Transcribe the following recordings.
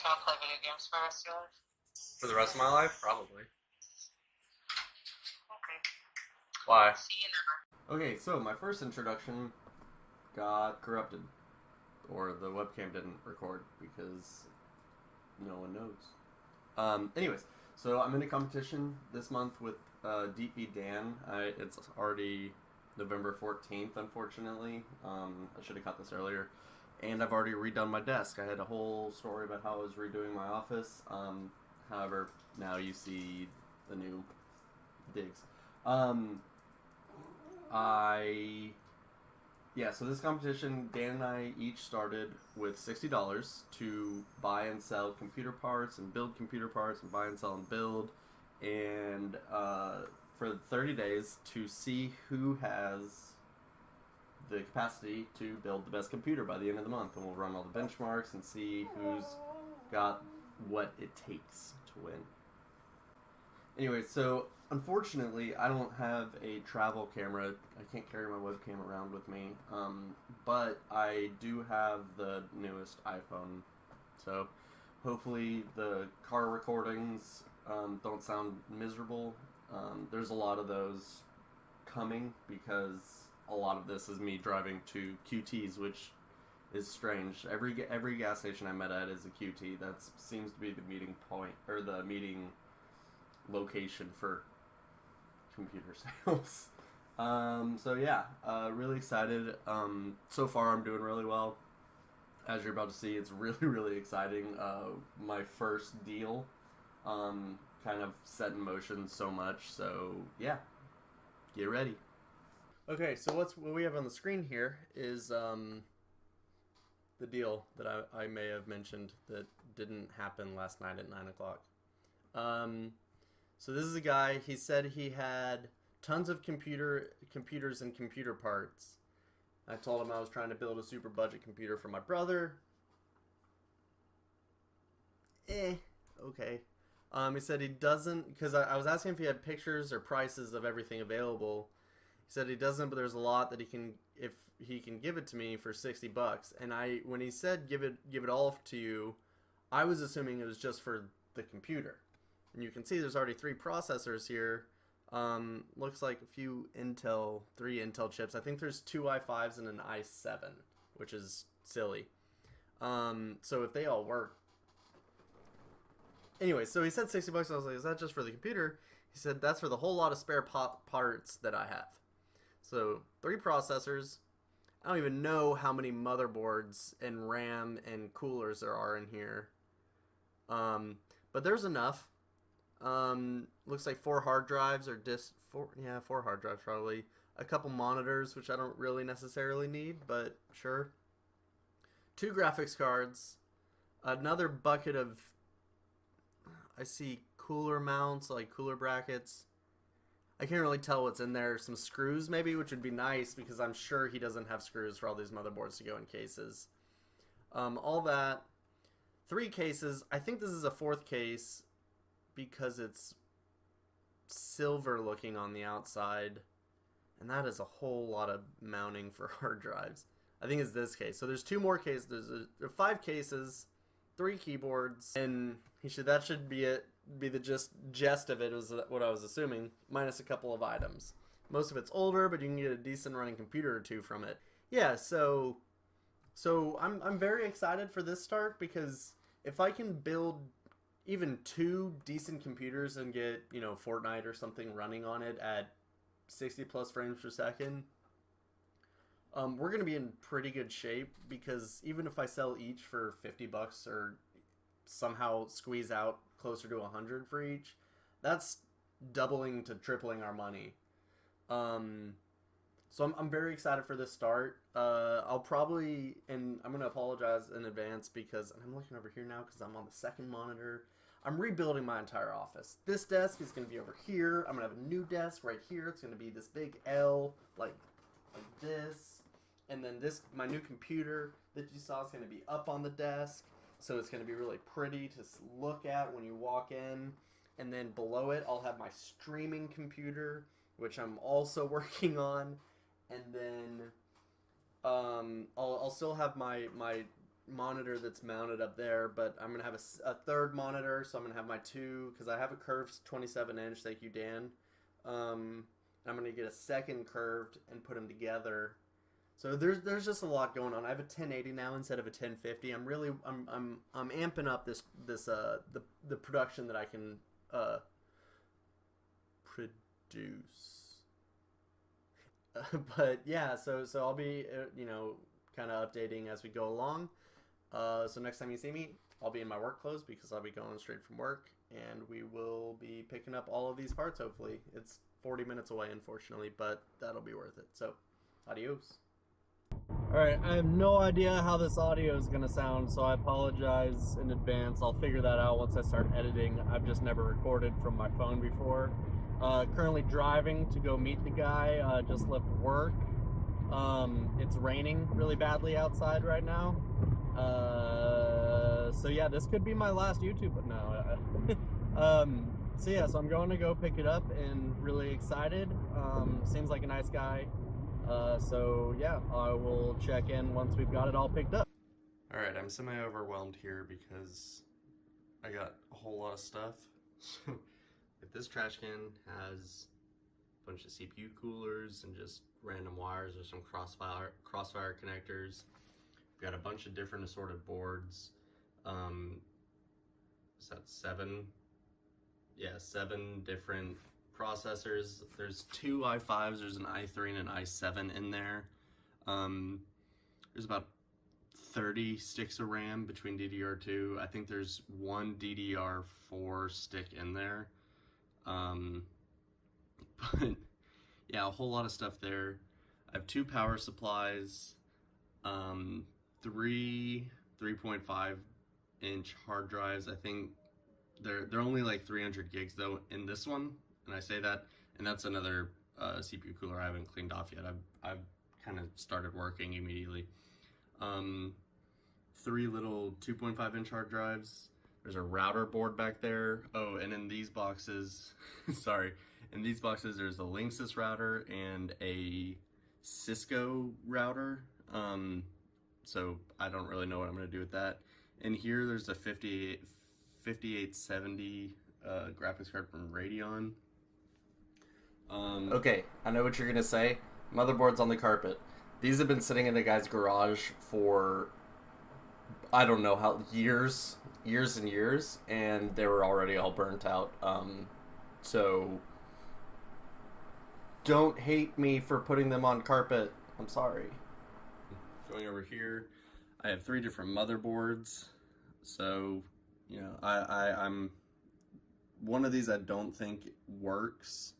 gonna play video games for the rest of your life? For the rest of my life? Probably. Okay. Why? See you never. Okay, so my first introduction got corrupted. Or the webcam didn't record because no one knows. Anyways, so I'm in a competition this month with D.I.Y. Dan. It's already November 14th, unfortunately. I should have caught this earlier. And I've already redone my desk. I had a whole story about how I was redoing my office. However, now you see the new digs. So this competition, Dan and I each started with $60 to buy and sell computer parts and build computer parts and buy and sell and build. And for 30 days to see who has the capacity to build the best computer by the end of the month. And we'll run all the benchmarks and see who's got what it takes to win. Anyway, so unfortunately, I don't have a travel camera. I can't carry my webcam around with me. But I do have the newest iPhone. So hopefully the car recordings don't sound miserable. There's a lot of those coming because a lot of this is me driving to QTs, which is strange. Every gas station I met at is a QT. That seems to be the meeting point, or the meeting location for computer sales. So yeah, really excited. So far I'm doing really well. As you're about to see, it's really, really exciting. My first deal kind of set in motion so much. So yeah, get ready. Okay, so what we have on the screen here is the deal that I may have mentioned that didn't happen last night at 9 o'clock. So this is a guy, he said he had tons of computers and computer parts. I told him I was trying to build a super budget computer for my brother. Okay. He said he doesn't, because I was asking if he had pictures or prices of everything available. He said he doesn't, but there's a lot that he can, if he can give it to me for $60. And when he said give it all to you, I was assuming it was just for the computer. And you can see there's already 3 processors here. Looks like three Intel chips. I think there's 2 i5s and an i7, which is silly. So if they all work. Anyway, so he said $60. I was like, is that just for the computer? He said that's for the whole lot of spare parts that I have. So 3 processors. I don't even know how many motherboards and RAM and coolers there are in here. But there's enough. Looks like 4 hard drives or 4 hard drives probably. A couple monitors, which I don't really necessarily need, but sure. 2 graphics cards. Another bucket of, I see cooler mounts, like cooler brackets. I can't really tell what's in there. Some screws maybe, which would be nice because I'm sure he doesn't have screws for all these motherboards to go in cases. All that. 3 cases. I think this is a 4th case because it's silver looking on the outside. And that is a whole lot of mounting for hard drives. I think it's this case. So there's 2 more cases. There are 5 cases, 3 keyboards, and that should be it. Be the gist of it, was what I was assuming, minus a couple of items. Most of it's older, but you can get a decent running computer or 2 from it. Yeah, so I'm very excited for this start because if I can build even 2 decent computers and get, Fortnite or something running on it at 60 plus frames per second, we're going to be in pretty good shape because even if I sell each for $50 or somehow squeeze out closer to 100 for each, that's doubling to tripling our money. So I'm very excited for this start. I'll probably, and I'm going to apologize in advance because, and I'm looking over here now because I'm on the second monitor. I'm rebuilding my entire office. This desk is going to be over here. I'm going to have a new desk right here. It's going to be this big L, like this. And then my new computer that you saw is going to be up on the desk. So it's going to be really pretty to look at when you walk in. And then below it, I'll have my streaming computer, which I'm also working on. And then I'll still have my monitor that's mounted up there, but I'm gonna have a third monitor, so I'm gonna have my two because I have a curved 27-inch. Thank you, Dan. I'm gonna get a second curved and put them together. So there's just a lot going on. I have a 1080 now instead of a 1050. I'm amping up the production that I can produce. But yeah, so I'll be kind of updating as we go along. So next time you see me, I'll be in my work clothes because I'll be going straight from work, and we will be picking up all of these parts. Hopefully, it's 40 minutes away, unfortunately, but that'll be worth it. So, adios. All right, I have no idea how this audio is gonna sound, so I apologize in advance. I'll figure that out once I start editing. I've just never recorded from my phone before. Currently driving to go meet the guy. Just left work. It's raining really badly outside right now. So yeah, this could be my last YouTube, but no. So yeah, so I'm going to go pick it up and really excited. Seems like a nice guy. So yeah, I will check in once we've got it all picked up. All right, I'm semi-overwhelmed here because I got a whole lot of stuff. So if this trash can has a bunch of CPU coolers and just random wires or some crossfire connectors, we've got a bunch of different assorted boards. Is that 7? Yeah, 7 different processors. There's 2 i5s, there's an i3 and an i7 in there. There's about 30 sticks of RAM between DDR2. I think there's 1 DDR4 stick in there. But yeah, a whole lot of stuff there. I have 2 power supplies, 3 3.5-inch hard drives. I think they're only like 300 gigs though in this one, and I say that, and that's another CPU cooler I haven't cleaned off yet. I've kind of started working immediately. 3 little 2.5-inch hard drives. There's a router board back there. Oh, and in these boxes, sorry, in these boxes there's a Linksys router and a Cisco router. So I don't really know what I'm gonna do with that. And here there's a 5870 graphics card from Radeon. Okay, I know what you're gonna say. Motherboard's on the carpet. These have been sitting in the guy's garage for I don't know how years and years, and they were already all burnt out. So don't hate me for putting them on carpet. I'm sorry. Going over here, I have 3 different motherboards. So, you know, I'm one of these I don't think works,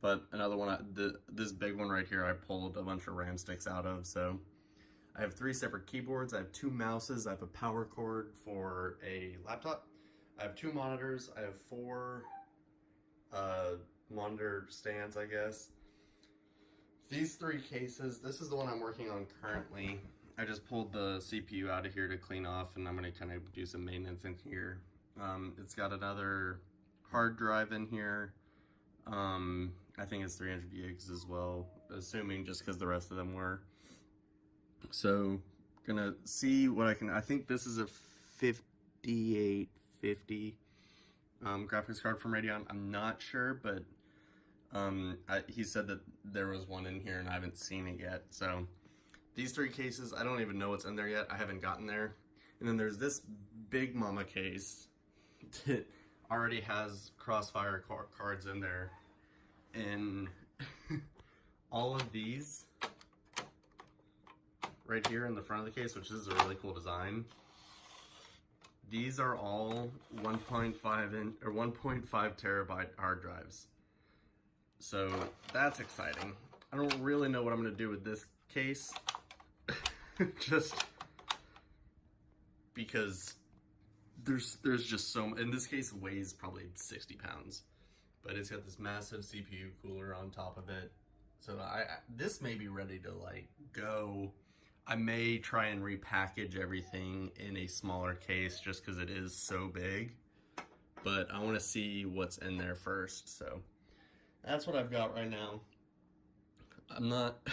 but another one, this big one right here, I pulled a bunch of RAM sticks out of. So I have 3 separate keyboards. I have 2 mouses. I have a power cord for a laptop. I have 2 monitors. I have 4 monitor stands, I guess. These 3 cases, this is the one I'm working on currently. I just pulled the CPU out of here to clean off, and I'm going to kind of do some maintenance in here. It's got another hard drive in here. I think it's 300 gigs as well, assuming just because the rest of them were. So, gonna see what I think this is a 5850 graphics card from Radeon. I'm not sure, but he said that there was one in here and I haven't seen it yet. So these 3 cases, I don't even know what's in there yet. I haven't gotten there. And then there's this big mama case that already has crossfire cards in there. And all of these right here in the front of the case, which is a really cool design, these are all 1.5 terabyte hard drives. So that's exciting. I don't really know what I'm gonna do with this case, just because there's just so much. And this case weighs probably 60 pounds, but it's got this massive CPU cooler on top of it. So this may be ready to like go. I may try and repackage everything in a smaller case just because it is so big, but I want to see what's in there first. So that's what I've got right now. I'm not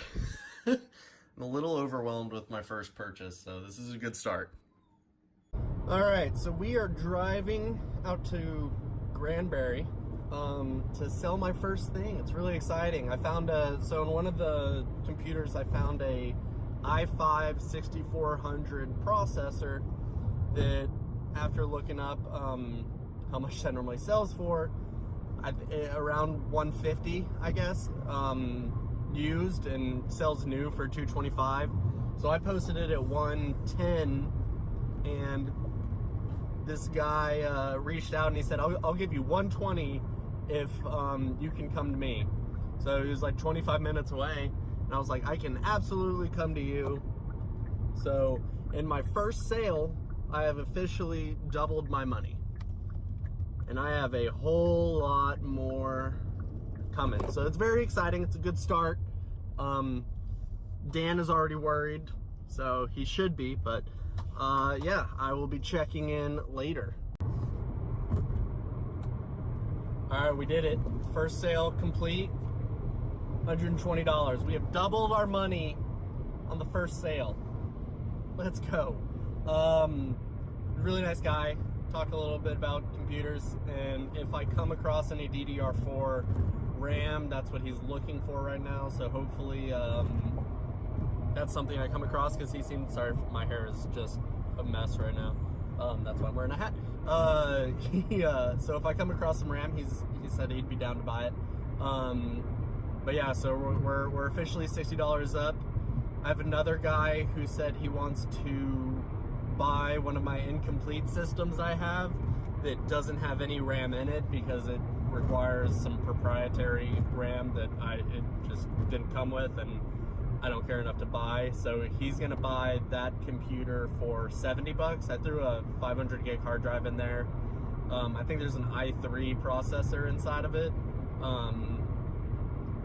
I'm a little overwhelmed with my first purchase, so this is a good start. All right, so we are driving out to Granbury to sell my first thing. It's really exciting. I found so in one of the computers, I found a i5 6400 processor that, after looking up how much that normally sells for, around 150, I guess, used, and sells new for 225. So I posted it at 110, and this guy reached out and he said, I'll give you 120 if you can come to me. So he was like 25 minutes away, and I was like, I can absolutely come to you. So in my first sale, I have officially doubled my money, and I have a whole lot more coming. So it's very exciting. It's a good start. Dan is already worried, so he should be, but yeah, I will be checking in later. All right, we did it. First sale complete, $120. We have doubled our money on the first sale. Let's go. Really nice guy. Talk a little bit about computers, and if I come across any DDR4 RAM, that's what he's looking for right now. So hopefully that's something I come across, because he seemed, sorry, my hair is just a mess right now. That's why I'm wearing a hat. So if I come across some RAM, he said he'd be down to buy it. But yeah, so we're officially $60 up. I have another guy who said he wants to buy one of my incomplete systems I have that doesn't have any RAM in it, because it requires some proprietary RAM that it just didn't come with, and I don't care enough to buy. So he's gonna buy that computer for $70. I threw a 500 gig hard drive in there. I think there's an i3 processor inside of it.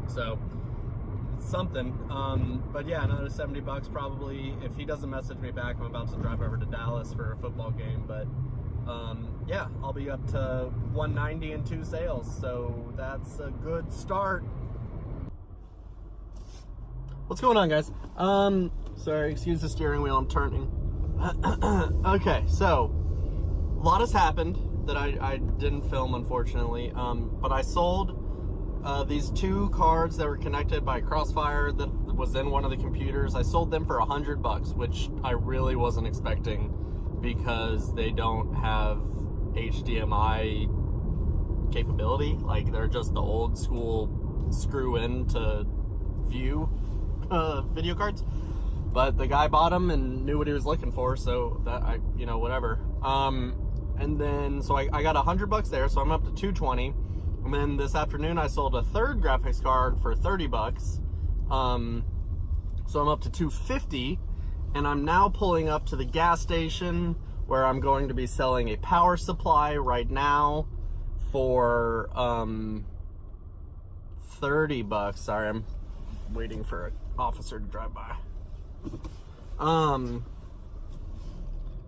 So it's something. But yeah, another $70 probably. If he doesn't message me back, I'm about to drive over to Dallas for a football game. But yeah, I'll be up to 190 in 2 sales. So that's a good start. What's going on, guys? Sorry, excuse the steering wheel, I'm turning. Okay, so a lot has happened that I didn't film, unfortunately. But I sold these 2 cards that were connected by Crossfire that was in one of the computers. I sold them for $100, which I really wasn't expecting, because they don't have HDMI capability. Like, they're just the old school screw in to view video cards. But the guy bought them and knew what he was looking for, so that whatever. And then so I got $100 there, so I'm up to 220. And then this afternoon I sold a third graphics card for $30. So I'm up to 250, and I'm now pulling up to the gas station where I'm going to be selling a power supply right now for $30. Sorry, I'm waiting for an officer to drive by.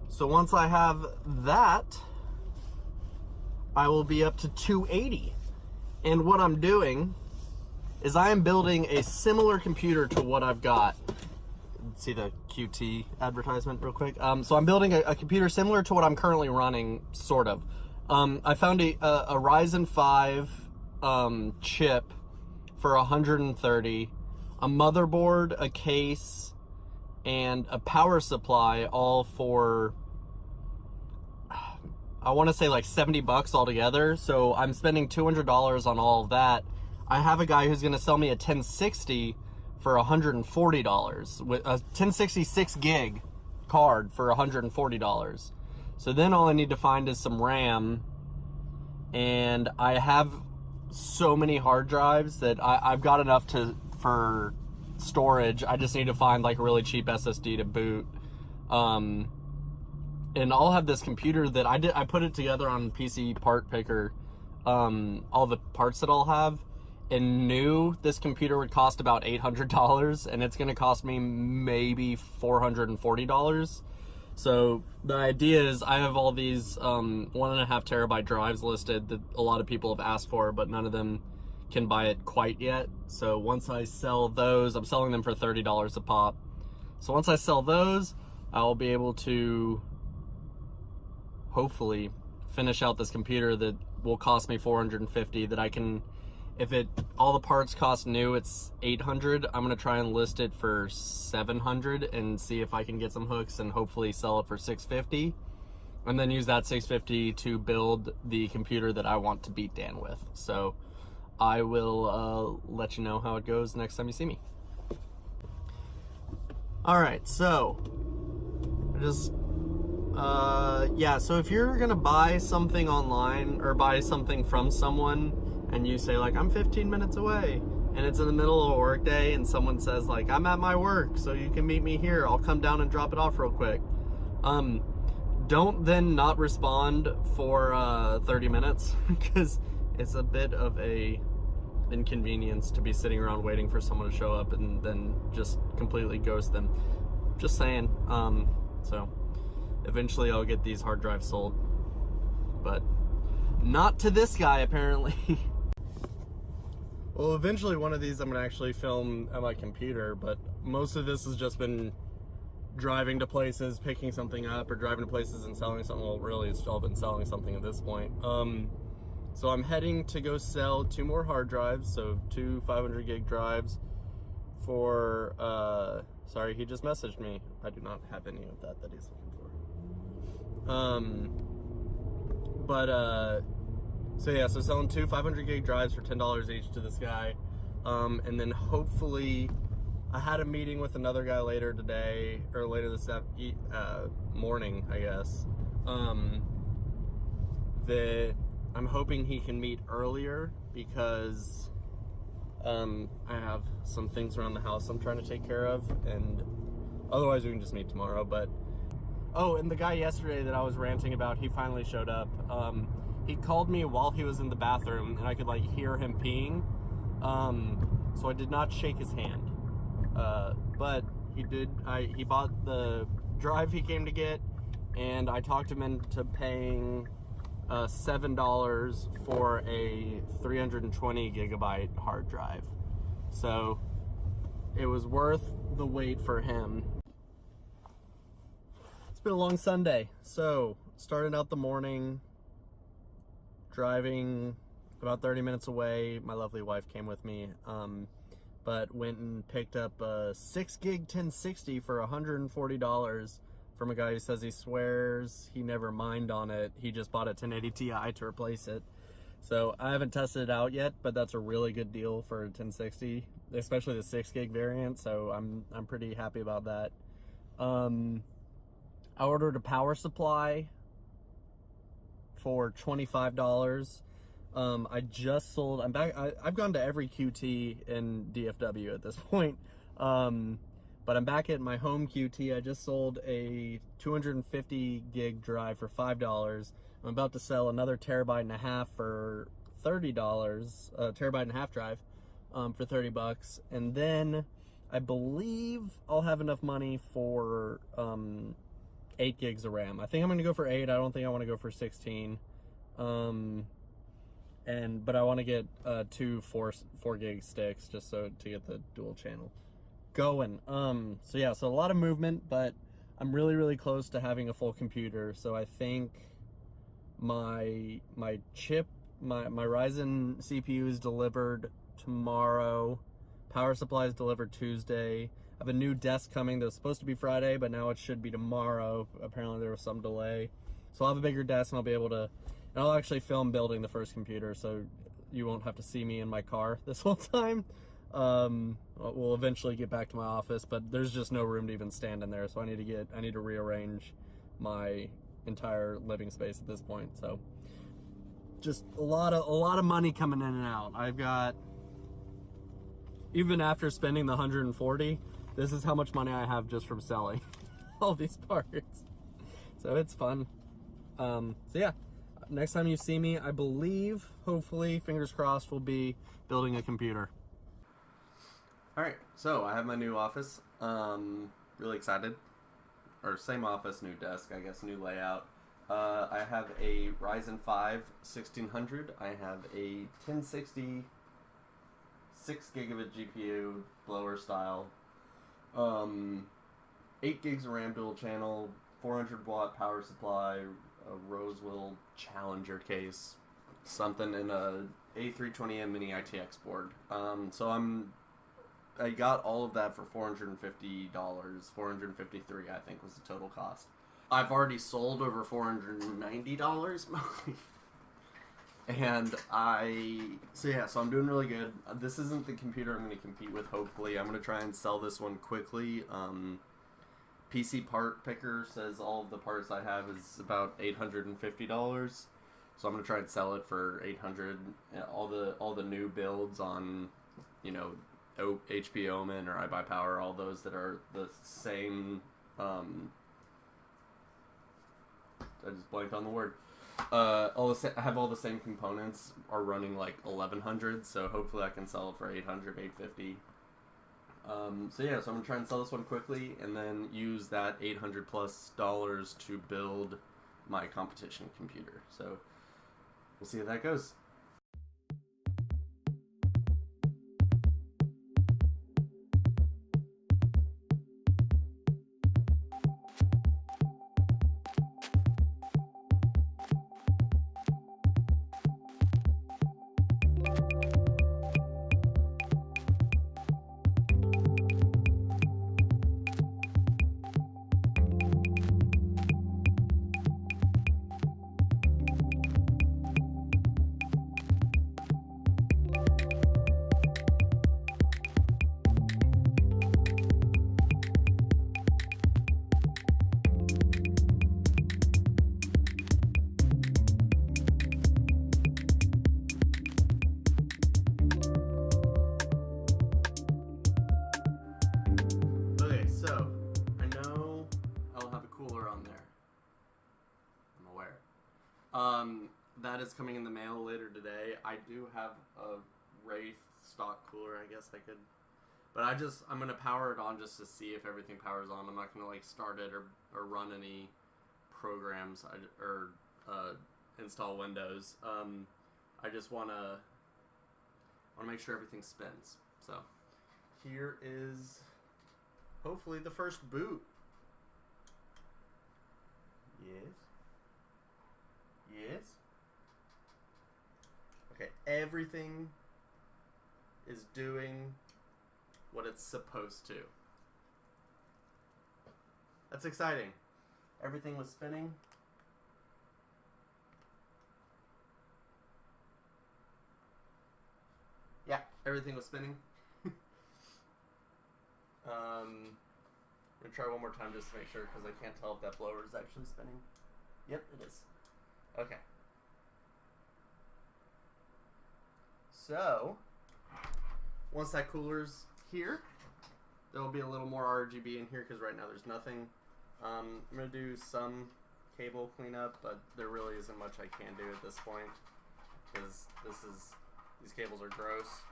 So once I have that, I will be up to 280. And what I'm doing is I am building a similar computer to what I've got. See the QT advertisement real quick? So I'm building a computer similar to what I'm currently running, sort of. I found a Ryzen 5 chip for $130, a motherboard, a case, and a power supply, all for, I want to say like $70 altogether. So I'm spending $200 on all of that. I have a guy who's going to sell me a 1060 for $140, with a 1066 gig card for $140. So then all I need to find is some RAM, and I have so many hard drives that I've got enough for storage. I just need to find like a really cheap SSD to boot. And I'll have this computer that I put it together on PC Part Picker, all the parts that I'll have, and knew this computer would cost about $800, and it's gonna cost me maybe $440. So the idea is I have all these 1.5 terabyte drives listed that a lot of people have asked for, but none of them can buy it quite yet. So once I sell those, I'm selling them for $30 a pop. So once I sell those, I'll be able to hopefully finish out this computer that will cost me $450. That I can, if all the parts cost new, it's $800. I'm gonna try and list it for $700 and see if I can get some hooks and hopefully sell it for $650, and then use that $650 to build the computer that I want to beat Dan with. So I will let you know how it goes next time you see me. All right, so so if you're gonna buy something online or buy something from someone and you say like, I'm 15 minutes away, and it's in the middle of a work day and someone says like, I'm at my work, so you can meet me here, I'll come down and drop it off real quick. Don't then not respond for 30 minutes because it's a bit of a inconvenience to be sitting around waiting for someone to show up and then just completely ghost them. Just saying. So eventually I'll get these hard drives sold, but not to this guy apparently. Well, eventually one of these I'm gonna actually film at my computer, but most of this has just been driving to places, picking something up, or driving to places and selling something. Well, really it's all been selling something at this point. So I'm heading to go sell 2 more hard drives, so 2 500 gig drives for, sorry, he just messaged me. I do not have any of that he's looking for. So selling 2 500 gig drives for $10 each to this guy. And then hopefully, I had a meeting with another guy later today, or later this morning, I guess, that I'm hoping he can meet earlier because I have some things around the house I'm trying to take care of, and otherwise we can just meet tomorrow. But oh, and the guy yesterday that I was ranting about, he finally showed up. He called me while he was in the bathroom, and I could like hear him peeing, so I did not shake his hand, but he did. He bought the drive he came to get, and I talked him into paying $7 for a 320 gigabyte hard drive. So it was worth the wait for him. It's been a long Sunday. So starting out the morning, driving about 30 minutes away. My lovely wife came with me, but went and picked up a 6 gig 1060 for $140 from a guy who says he swears he never mined on it. He just bought a 1080 Ti to replace it. So I haven't tested it out yet, but that's a really good deal for a 1060, especially the 6 gig variant. So I'm pretty happy about that. I ordered a power supply for $25. I just sold. I'm back. I've gone to every QT in DFW at this point. But I'm back at my home QT. I just sold a 250 gig drive for $5. I'm about to sell another terabyte and a half for $30. A terabyte and a half drive for $30, and then I believe I'll have enough money for 8 gigs of RAM. I think I'm gonna go for 8. I don't think I want to go for 16. But I want to get 2 4 gig sticks just so to get the dual channel going. So yeah, so a lot of movement, but I'm really close to having a full computer. So I think my chip, my Ryzen CPU is delivered tomorrow. Power supply is delivered Tuesday. I have a new desk coming that was supposed to be Friday, but now it should be tomorrow. Apparently there was some delay. So I'll have a bigger desk and I'll be able to, and I'll actually film building the first computer, so you won't have to see me in my car this whole time. We'll eventually get back to my office, but there's just no room to even stand in there, so I need to rearrange my entire living space at this point. So just a lot of money coming in and out. I've got, even after spending the $140, this is how much money I have just from selling all these parts. So it's fun. So yeah, next time you see me, I believe, hopefully, fingers crossed, we'll be building a computer. All right, so I have my new office. Really excited. Or same office, new desk, I guess, new layout. I have a Ryzen 5 1600. I have a 1060 6 gigabit GPU, blower style. 8 gigs of RAM dual channel, 400 watt power supply, a Rosewell Challenger case, something in a A320M mini ITX board. I got all of that for $450. $453, I think, was the total cost. I've already sold over $490. And so I'm doing really good. This isn't the computer I'm going to compete with, hopefully. I'm going to try and sell this one quickly. PC Part Picker says all of the parts I have is about $850. So I'm going to try and sell it for $800. All the new builds on, HP Omen or iBuyPower, all those that are the same. I just blanked on the word. I have all the same components are running like 1100, so hopefully I can sell it for 800, 850. So I'm gonna try and sell this one quickly, and then use that $800+ to build my competition computer. So we'll see how that goes. Okay, so I know I'll have a cooler on there. I'm aware. That is coming in the mail later today. I do have a Wraith stock cooler, I guess I could. But I'm going to power it on just to see if everything powers on. I'm not going to like start it or run any programs or install Windows. I just want to make sure everything spins. So here is hopefully the first boot. Yes. Yes. Okay, everything is doing what it's supposed to. That's exciting. Everything was spinning. Yeah, everything was spinning. I'm gonna try one more time just to make sure, because I can't tell if that blower is actually spinning. Yep, it is. Okay. So, once that cooler's here, there will be a little more RGB in here, because right now there's nothing. I'm going to do some cable cleanup, but there really isn't much I can do at this point, because these cables are gross.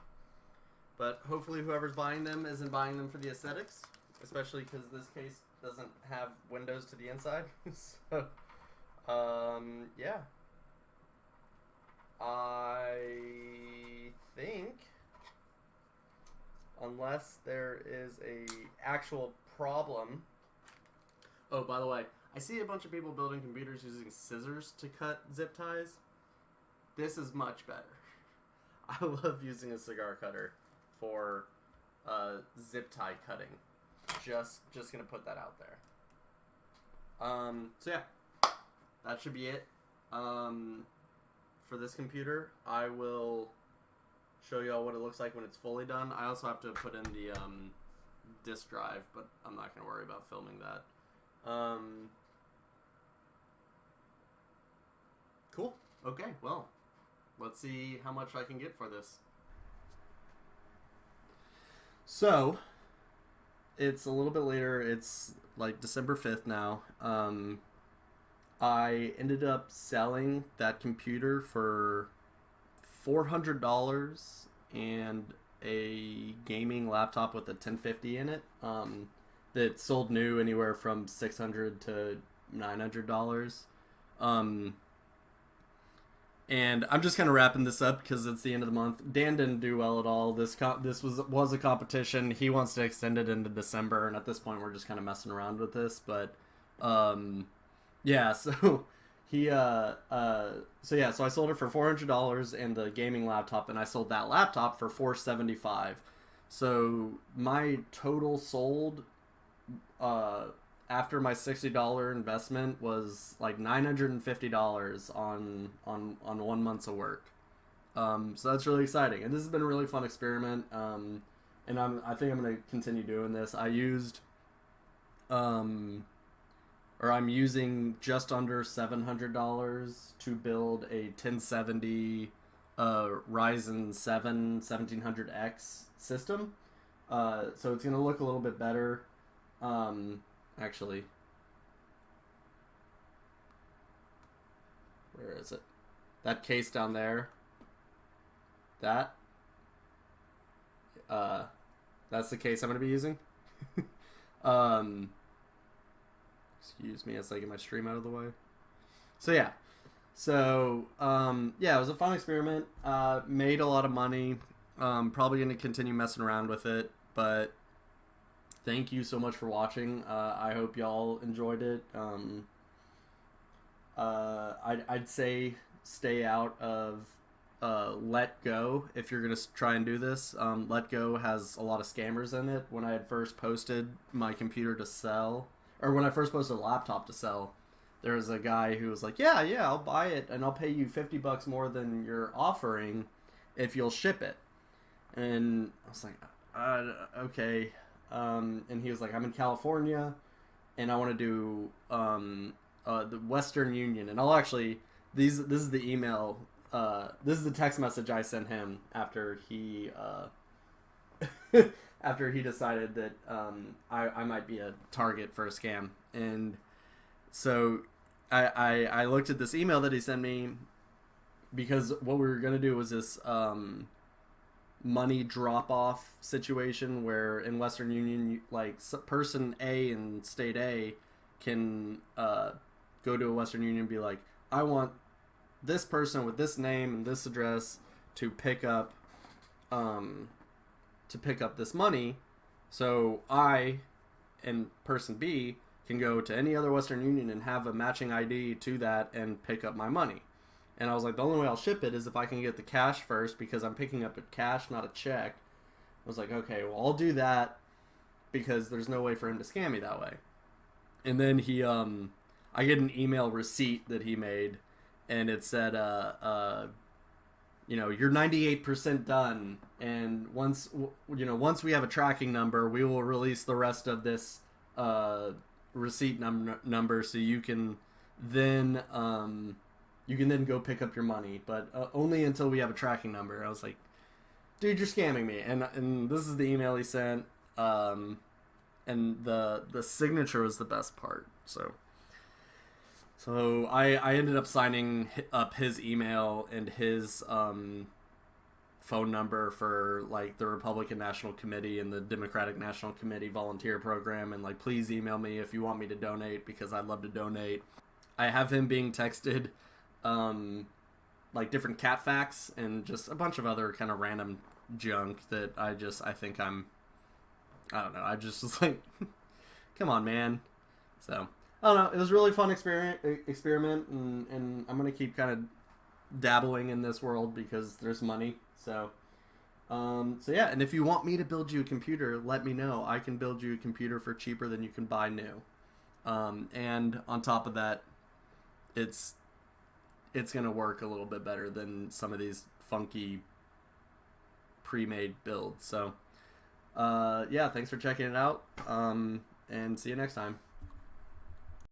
But hopefully whoever's buying them isn't buying them for the aesthetics, especially because this case doesn't have windows to the inside. So, yeah. I think, unless there is a actual problem. Oh, by the way, I see a bunch of people building computers using scissors to cut zip ties. This is much better. I love using a cigar cutter for zip tie cutting. Just gonna put that out there. So yeah, that should be it. For this computer, I will show y'all what it looks like when it's fully done. I also have to put in the disk drive, but I'm not gonna worry about filming that. Cool. Okay, well, let's see how much I can get for this. So, it's a little bit later. It's like December 5th now. I ended up selling that computer for $400 and a gaming laptop with a 1050 in it. That sold new anywhere from $600 to $900. And I'm just kind of wrapping this up because it's the end of the month. Dan didn't do well at all. This was a competition. He wants to extend it into December, and at this point, we're just kind of messing around with this. But, yeah. So so I sold it for $400 and the gaming laptop, and I sold that laptop for $475. So my total sold after my $60 investment was like $950 on 1 month's of work. So that's really exciting, and this has been a really fun experiment. And I think I'm gonna continue doing this. I'm using just under $700 to build a 1070 Ryzen 7 1700X system. So it's gonna look a little bit better. Actually, where is it? That case down there. That's the case I'm going to be using. Excuse me as I get my stream out of the way. So yeah. Yeah, it was a fun experiment. Made a lot of money. Probably going to continue messing around with it, but thank you so much for watching. I hope y'all enjoyed it. I'd say stay out of Let Go if you're going to try and do this. Let Go has a lot of scammers in it. When I had first posted my computer to sell, or when I first posted a laptop to sell, there was a guy who was like, yeah, I'll buy it and I'll pay you $50 more than you're offering if you'll ship it. And I was like, okay. And he was like, I'm in California and I want to do the Western Union. And I'll actually, this is the email, this is the text message I sent him after he after he decided that I might be a target for a scam. And so I looked at this email that he sent me because what we were going to do was this money drop-off situation where in Western Union, like person A in state A can go to a Western Union and be like, I want this person with this name and this address to pick up this money, so I and person B can go to any other Western Union and have a matching ID to that and pick up my money. And I was like, the only way I'll ship it is if I can get the cash first because I'm picking up a cash, not a check. I was like, okay, well, I'll do that because there's no way for him to scam me that way. And then he, I get an email receipt that he made, and it said, you're 98% done, and once we have a tracking number, we will release the rest of this receipt number, so you can then go pick up your money, but only until we have a tracking number. I was like, dude, you're scamming me. And this is the email he sent, and the signature was the best part. So I ended up signing up his email and his phone number for like the Republican National Committee and the Democratic National Committee volunteer program, and like, please email me if you want me to donate because I'd love to donate. I have him being texted like different cat facts and just a bunch of other kind of random junk that I just was like, come on, man. So I don't know. It was a really fun experiment, and I'm gonna keep kind of dabbling in this world because there's money. So yeah. And if you want me to build you a computer, let me know. I can build you a computer for cheaper than you can buy new. And on top of that, it's gonna work a little bit better than some of these funky pre-made builds. So yeah, thanks for checking it out. And see you next time.